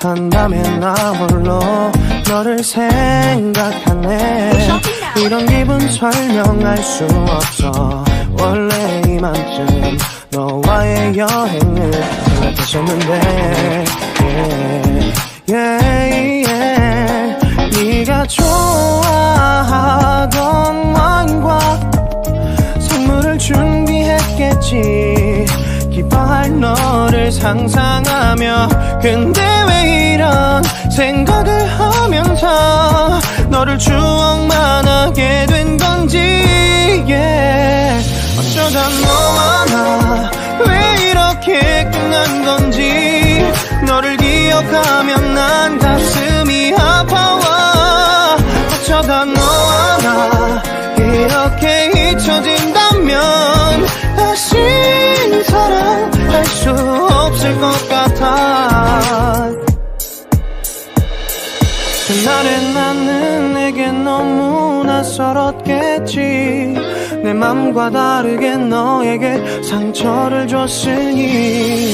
한다면 나 홀로 너를 생각하네. 이런 기분 설명할 수 없어. 원래 이맘쯤 너와의 여행을 생각했었는데 네가 좋아하던 와인과 선물을 준비했겠지. 기뻐할 너를 상상하며. 근데 왜 이런 생각을 하면서 너를 추억만 하게 된 건지. 어쩌다 너와 나 왜 이렇게 끝난 건지. 너를 기억하면 난 가슴이 아파와. 어쩌다 너와 나 이렇게 잊혀진다면 다시 사랑할 수 없을 것 같아. 그날의 나는 내게 너무 낯설었겠지. 내 맘과 다르게 너에게 상처를 줬으니.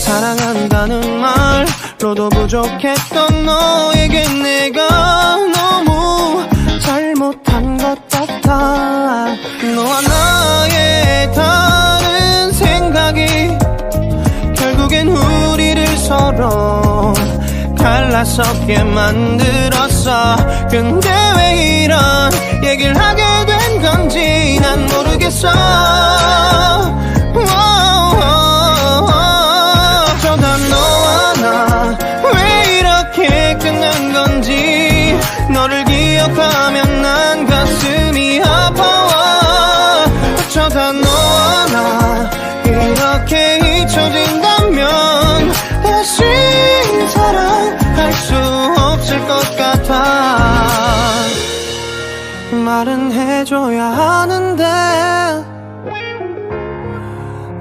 사랑한다는 말로도 부족했던 너에게 내가 너무 잘못한 것 같아. 너와 나의 다른 생각이 결국엔 우리를 서로 갈라서게 만들었어. 근데 왜 이런 얘기를 하게 된 건지 난 모르겠어. 어쩌다 너와 나 왜 이렇게 끝난 건지. 너를 기억하면 난 가슴이 아파와. 어쩌다 너와 나 이렇게 잊혀진다면 다시 사랑할 수 없을 것 같아. 말은 해줘야 하는데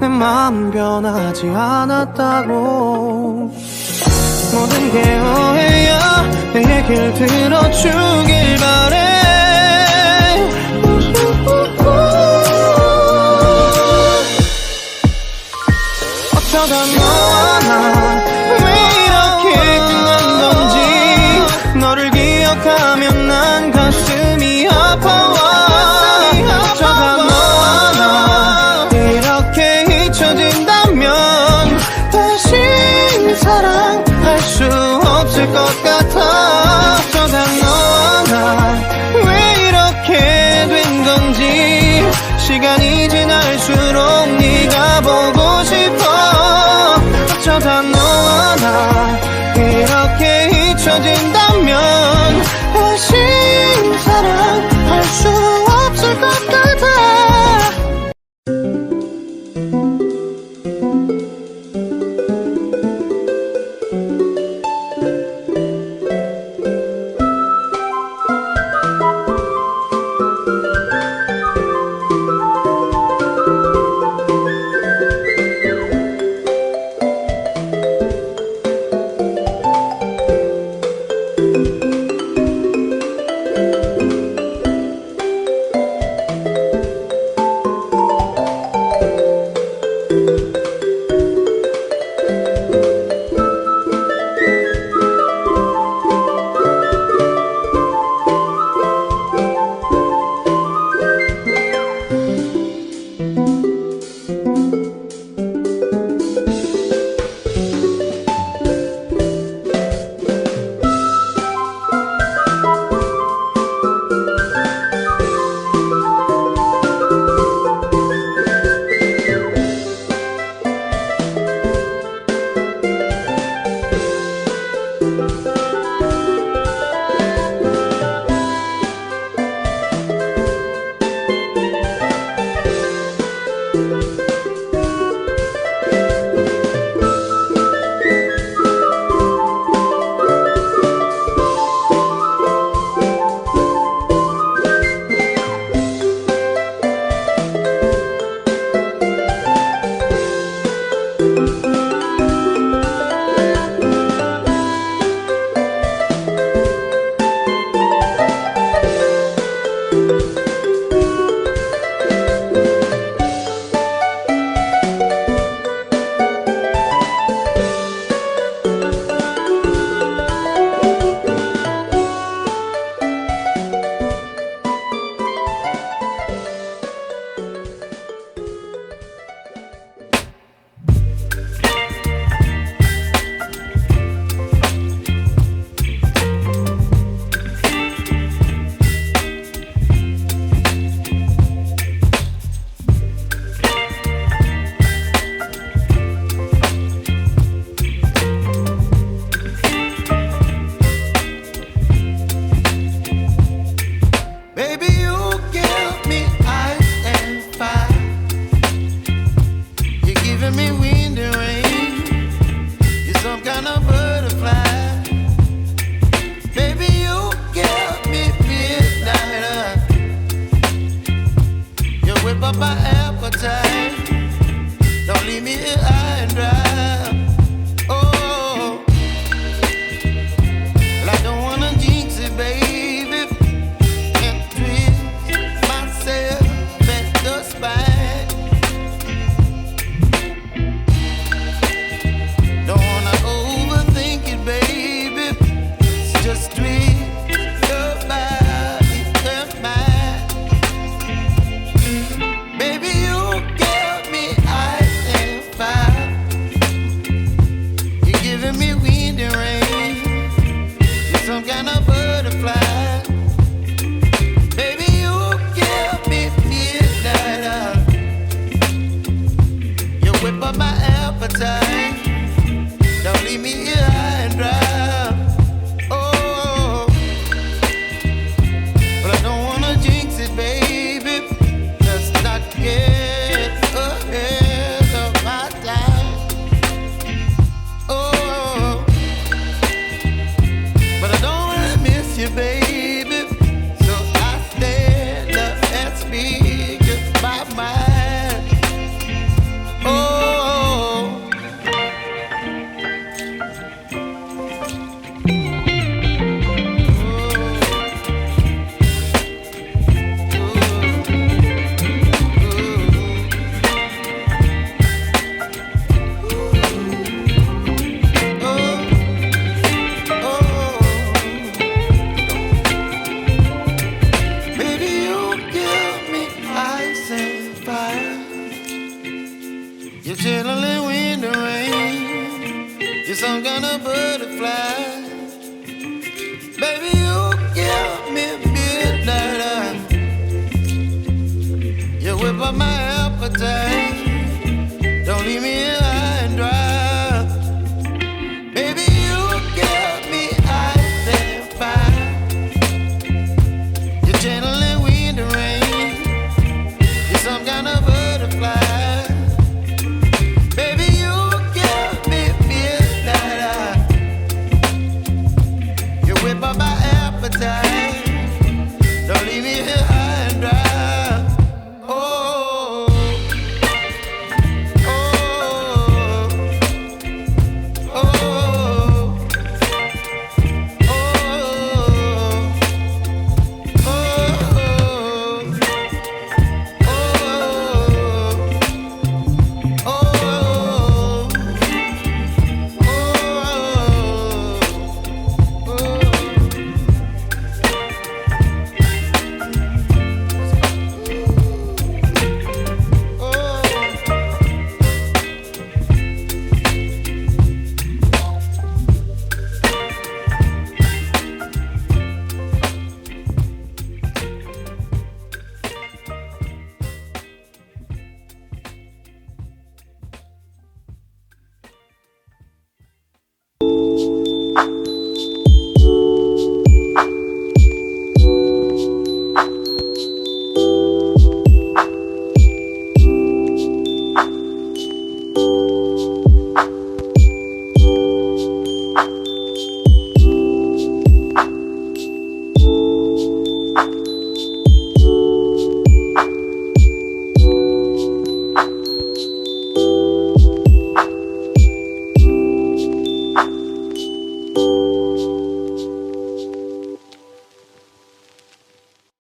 내 마음 변하지 않았다고. 모든 게 오해야. 내 얘길 들어주길 바래. 어쩌다 너와 나 너를 기억하면 난 가슴이 아파와. 어쩌다 너와 나 이렇게 잊혀진다면 다시 사랑할 수 없을 것 같아. 어쩌다 너와 나 왜 이렇게 된 건지. 시간이 지날수록 네가 보고 싶어. 어쩌다